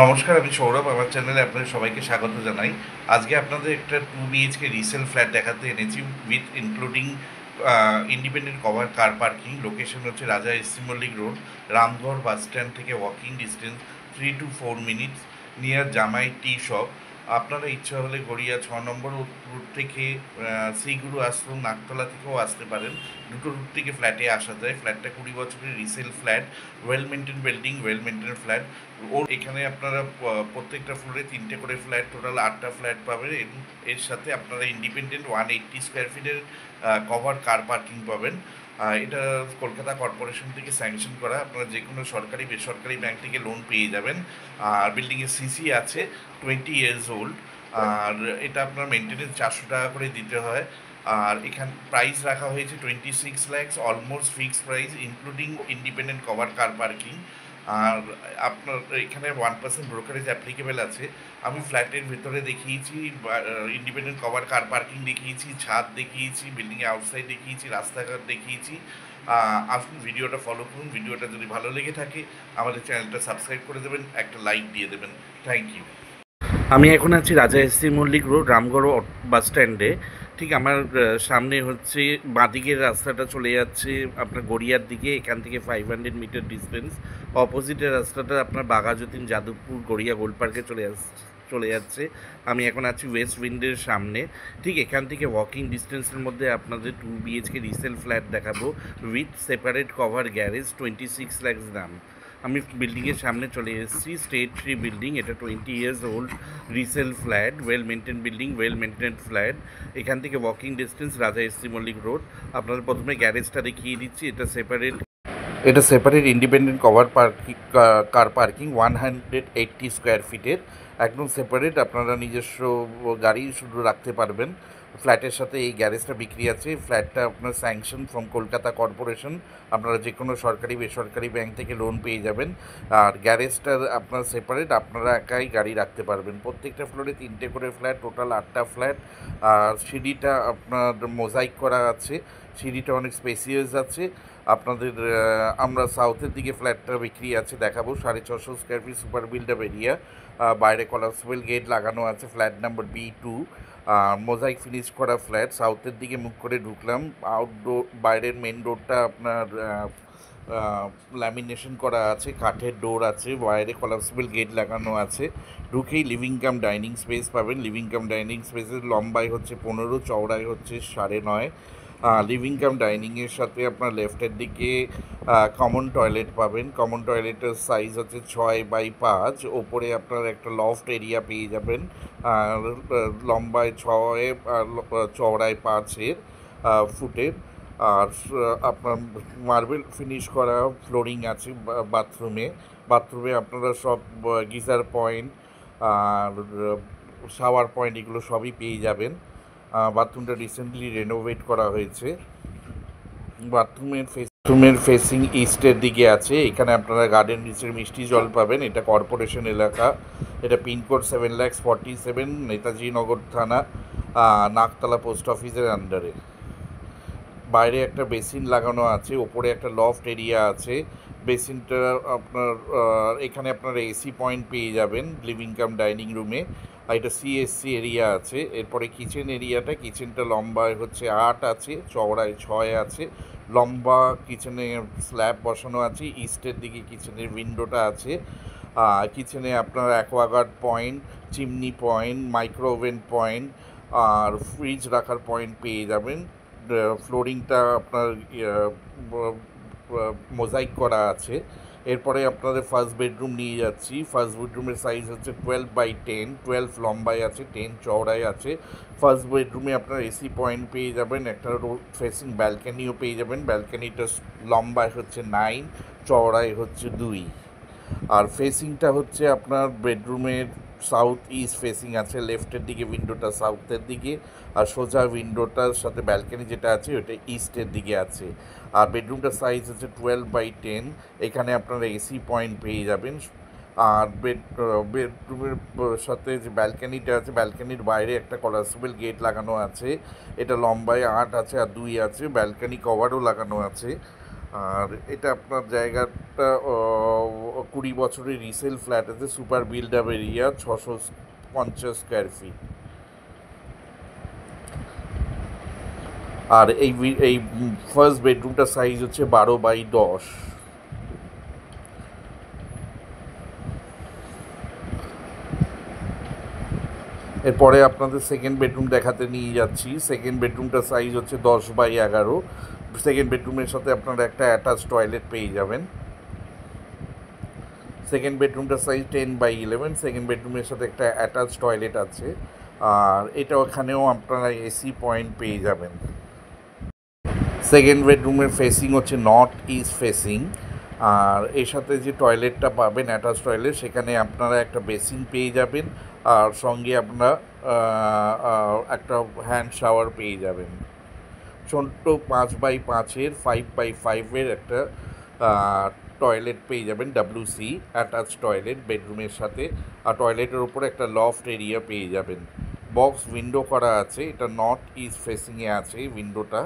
নমস্কার, আমি সৌরভ। আমার চ্যানেলে আপনাদের সবাইকে স্বাগত জানাই। আজকে আপনাদের একটা 2 বিএইচকে রিসেল ফ্ল্যাট দেখাতে এনেছি with including independent cover car parking. Location হচ্ছে Raja SC Mallick road, Ramgarh bus stand থেকে walking distance 3 to 4 minutes, near জামাই টি শপ। আপনারা ইচ্ছা হলে গড়িয়া 6 নম্বর রুট থেকে শ্রীগুরু আশ্রম নাকতলা থেকেও আসতে পারেন। দুটো রুট থেকে ফ্ল্যাটে আসা যায়। ফ্ল্যাটটা 20 বছরের resale flat, well maintain building, well maintain flat. ওর এখানে আপনারা প্রত্যেকটা ফ্লোরে 3টে করে ফ্ল্যাট, টোটাল 8টা ফ্ল্যাট পাবেন। এর সাথে আপনারা ইন্ডিপেন্ডেন্ট 180 স্কোয়ার ফিটের কভার কার পার্কিং পাবেন। এটা কলকাতা কর্পোরেশন থেকে স্যাংশন করা। আপনারা যে কোনো সরকারি বেসরকারি ব্যাংক থেকে লোন পেয়ে যাবেন। আর বিল্ডিংয়ের সিসি আছে 20 years ওল্ড। আর এটা আপনার মেনটেনেন্স 400 টাকা করে দিতে হয়। আর এখানে প্রাইস রাখা হয়েছে 26 lakhs, almost fixed price including independent cover car parking. আর আপনার এখানে 1% ব্রোকারেজ অ্যাপ্লিকেবল আছে। আমি ফ্ল্যাটের ভিতরে দেখিয়েছি, ইন্ডিপেন্ডেন্ট কভার কার পার্কিং দেখিয়েছি, ছাদ দেখিয়েছি, বিল্ডিংয়ে আউটসাইড দেখিয়েছি, রাস্তাঘাট দেখিয়েছি। আসুন, ভিডিওটা ফলো করুন। ভিডিওটা যদি ভালো লেগে থাকে আমাদের চ্যানেলটা সাবস্ক্রাইব করে দেবেন, একটা লাইক দিয়ে দেবেন। Thank you. আমি এখন আছি Raja SC Mallick road, Ramgarh bus স্ট্যান্ডে। ঠিক আমার সামনে হচ্ছে বাঁদিকের রাস্তাটা চলে যাচ্ছে আপনার গড়িয়ার দিকে। এখান থেকে 500 মিটার ডিস্টেন্স। অপোজিটের রাস্তাটা আপনার বাঘাযতীন, যাদবপুর, গড়িয়া গোল্ড পার্কে চলে যাচ্ছে। আমি এখন আছি ওয়েস্ট উইন্ডের সামনে। ঠিক এখান থেকে ওয়াকিং ডিস্টেন্সের মধ্যে আপনাদের 2 বিএইচকে রিসেল ফ্ল্যাট দেখাবো with separate cover garage, 26 lakhs দাম। আমি বিল্ডিংয়ের সামনে চলে এসেছি। স্টেট 3 বিল্ডিং, এটা 20 years old resale flat, well maintain building, well maintain flat. এখান থেকে walking distance Raja SC Mallick road. আপনাদের প্রথমে গ্যারেজটা দেখিয়ে দিচ্ছি। এটা separate independent cover parking, car parking 180 square ফিটের, একদম সেপারেট। আপনারা নিজস্ব গাড়ি শুধু রাখতে পারবেন। ফ্ল্যাটের সাথে এই গ্যারেজটা বিক্রি আছে। ফ্ল্যাটটা আপনার স্যাংশন ফ্রম কলকাতা কর্পোরেশন। আপনারা যে কোনো সরকারি বেসরকারি ব্যাংক থেকে লোন পেয়ে যাবেন। আর গ্যারেজটা আপনার সেপারেট, আপনারা একাই গাড়ি রাখতে পারবেন। প্রত্যেকটা ফ্লোরে 3টে করে ফ্ল্যাট, টোটাল 8টা ফ্ল্যাট। আর সিঁড়িটা আপনার মোজাইক করা আছে। সিঁড়িটা অনেক স্পেসিয়াস আছে। আপনাদের আমরা সাউথের দিকে ফ্ল্যাটটা বিক্রি আছে, দেখাবো। 650 square fit super build up area. বাইরে কলাপসিবল গেট লাগানো আছে। Flat number B2, mosaic finish করা ফ্ল্যাট। সাউথের দিকে মুখ করে ঢুকলাম। আউটডোর বাইরের মেন ডোরটা আপনার ল্যামিনেশন করা আছে, কাঠের ডোর আছে, বাইরে কলাপসিবল গেট লাগানো আছে। ঢুকেই লিভিং কাম ডাইনিং স্পেস পাবেন। লিভিং কাম ডাইনিং স্পেসের লম্বাই হচ্ছে 15, চওড়াই হচ্ছে 9.5। লিভিং কাম ডাইনিংয়ের সাথে আপনার লেফটের দিকে কমন টয়লেট পাবেন। কমন টয়লেটের সাইজ হচ্ছে 6x5। ওপরে আপনার একটা লফট এরিয়া পেয়ে যাবেন, লম্বায় 6 আর চওড়ায় 5 ফুটের। আর আপনার মার্বেল ফিনিশ করা ফ্লোরিং আছে বাথরুমে। আপনারা সব গিজার পয়েন্ট আর শাওয়ার পয়েন্ট এগুলো সবই পেয়ে যাবেন। বাথরুমটা রিসেন্টলি রেনোভেট করা হয়েছে। বাথরুমের ফেসিং ইস্টের দিকে আছে। এখানে আপনারা গার্ডেন রিচের মিষ্টি জল পাবেন। এটা কর্পোরেশন এলাকা। এটা পিনকোড 7,47,, নেতাজি নগর থানা, নাকতলা পোস্ট অফিসের আন্ডারে। বাইরে একটা বেসিন লাগানো আছে, ওপরে একটা লফট এরিয়া আছে। বেসিনটা আপনার এখানে আপনারা এসি পয়েন্ট পেয়ে যাবেন লিভিং কাম ডাইনিং রুমে। আর এটা সিএসসি এরিয়া আছে। এরপরে কিচেনটা লম্বায় হচ্ছে 8 আছে, চওড়ায় 6 আছে। লম্বা কিচেনে স্ল্যাব বসানো আছে। ইস্টের দিকে কিচেনের উইন্ডোটা আছে। কিচেনে আপনার Aquaguard point, chimney point, microwave point আর ফ্রিজ রাখার পয়েন্ট পেয়ে যাবেন। ফ্লোরিংটা আপনার মোজাইক করা আছে। এরপরে আপনাদের ফার্স্ট বেডরুম নিয়ে যাচ্ছি। ফার্স্ট বেডরুমের সাইজ হচ্ছে 12x10, 12 লম্বায় আছে, 10 চওড়ায় আছে। ফার্স্ট বেডরুমে আপনার এসি পয়েন্ট পেয়ে যাবেন। একটা রোড ফেসিং ব্যালকানিও পেয়ে যাবেন। ব্যালকানিটা লম্বায় হচ্ছে 9, চওড়ায় হচ্ছে 2। আর ফেসিংটা হচ্ছে আপনার বেডরুমের সাউথ ইস্ট ফেসিং আছে। লেফটের দিকে উইন্ডোটা সাউথের দিকে, আর সোজা উইন্ডোটার সাথে ব্যালকনি যেটা আছে ওটা ইস্টের দিকে আছে। আর বেডরুমটার সাইজ হচ্ছে 12x10। এখানে আপনারা এসি পয়েন্ট পেয়ে যাবেন। আর বেডরুমের সাথে যে ব্যালকনিটা আছে, ব্যালকনির বাইরে একটা কলাপসিবল গেট লাগানো আছে। এটা লম্বায় 8 আছে আর 2 আছে। ব্যালকনি কভারও লাগানো আছে। আর এটা আপনার জায়গাটা 20 বছরের রিসেল ফ্ল্যাট আছে, super build up area, 650 square feet. আর এই ফার্স্ট বেডরুমটার সাইজ হচ্ছে 12x10। এরপরে আপনাদের সেকেন্ড বেডরুম দেখাতে নিয়ে যাচ্ছি। সেকেন্ড বেডরুমটার সাইজ হচ্ছে 10x11। সেকেন্ড বেডরুমের সাথে আপনারা একটা অ্যাটাচ টয়লেট পেয়ে যাবেন। Second বেডরুমটার size 10x11। সেকেন্ড বেডরুমের সাথে একটা অ্যাটাচ টয়লেট আছে। আর এটা ওখানেও আপনারা এসি পয়েন্ট পেয়ে যাবেন। সেকেন্ড বেডরুমের ফেসিং হচ্ছে নর্থ ইস্ট ফেসিং। আর এর সাথে যে টয়লেটটা পাবেন অ্যাটাচ টয়লেট, সেখানে আপনারা একটা বেসিন পেয়ে যাবেন। আর সঙ্গে আপনারা একটা হ্যান্ড শাওয়ার পেয়ে যাবেন। ছোট্ট 5x5-এর 5x5-এর একটা টয়লেট পেয়ে যাবেন, WC অ্যাটাচ টয়লেট বেডরুমের সাথে। আর টয়লেটের ওপরে একটা লফট এরিয়া পেয়ে যাবেন। বক্স উইন্ডো করা আছে, এটা নর্থ ইস্ট ফেসিংয়ে আছে উইন্ডোটা।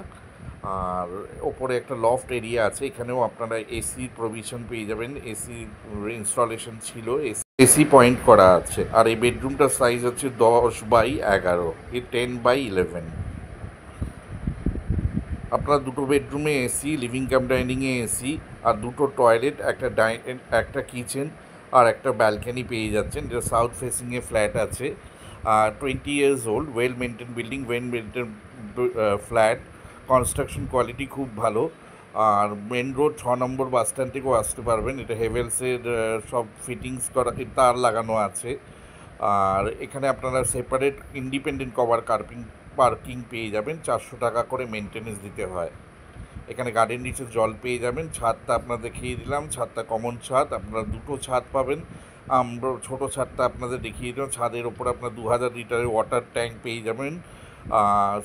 আর ওপরে একটা লফট এরিয়া আছে, এখানেও আপনারা এসির প্রভিশন পেয়ে যাবেন। এসির ইনস্টলেশন ছিল, এসি পয়েন্ট করা আছে। আর এই বেডরুমটার সাইজ হচ্ছে 10x11, 10x11। আপনার দুটো বেডরুমে এসি, লিভিং কাম ডাইনিংয়ে এসি, আর দুটো টয়লেট, একটা কিচেন আর একটা ব্যালকনি পেয়ে যাচ্ছেন। যেটা সাউথ ফেসিংয়ে ফ্ল্যাট আছে। 20 years old, well maintain building, well maintain flat. Construction quality খুব ভালো। আর মেন রোড 6 নম্বর বাস স্ট্যান্ড থেকেও আসতে পারবেন। এটা হেভেলসের সব ফিটিংস করা, তার লাগানো আছে। আর এখানে আপনারা সেপারেট ইন্ডিপেন্ডেন্ট কভার পার্কিং পেয়ে যাবেন। 400 টাকা করে মেনটেনেন্স দিতে হয়। এখানে গার্ডেন নিচে জল পেয়ে যাবেন। ছাদটা আপনাদের দেখিয়ে দিলাম, ছাদটা কমন ছাদ, আপনারা দুটো ছাদ পাবেন। আমরা ছোটো ছাদটা আপনাদের দেখিয়ে দিলাম। ছাদের ওপর আপনার 2000 লিটারের ওয়াটার ট্যাঙ্ক পেয়ে যাবেন,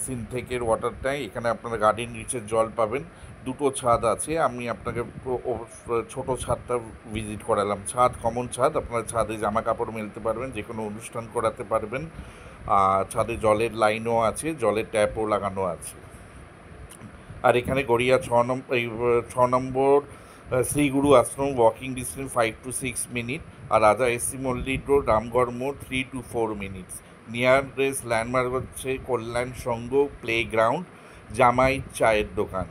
সিনথেকের ওয়াটার ট্যাঙ্ক। এখানে আপনারা গার্ডেন নিচের জল পাবেন। দুটো ছাদ আছে, আমি আপনাকে ছোটো ছাদটা ভিজিট করালাম। ছাদ কমন ছাদ, আপনারা ছাদে জামা কাপড় মেলতে পারবেন, যে কোনো অনুষ্ঠান করাতে পারবেন। ছাদে জলের লাইনও আছে, জলের ট্যাপও লাগানো আছে। আর এখানে গড়িয়া 6 নম্বর শ্রীগুরু আশ্রম, ওয়াকিং ডিস্টেন্স 5 to 6 মিনিট। আর রাজা এসসি মল্লিক রোড, রামগড় মোড় 3 to 4 মিনিটস। নিয়ারেস্ট ল্যান্ডমার্ক হচ্ছে কল্যাণ সংঘ প্লে গ্রাউন্ড, জামাই চায়ের দোকান।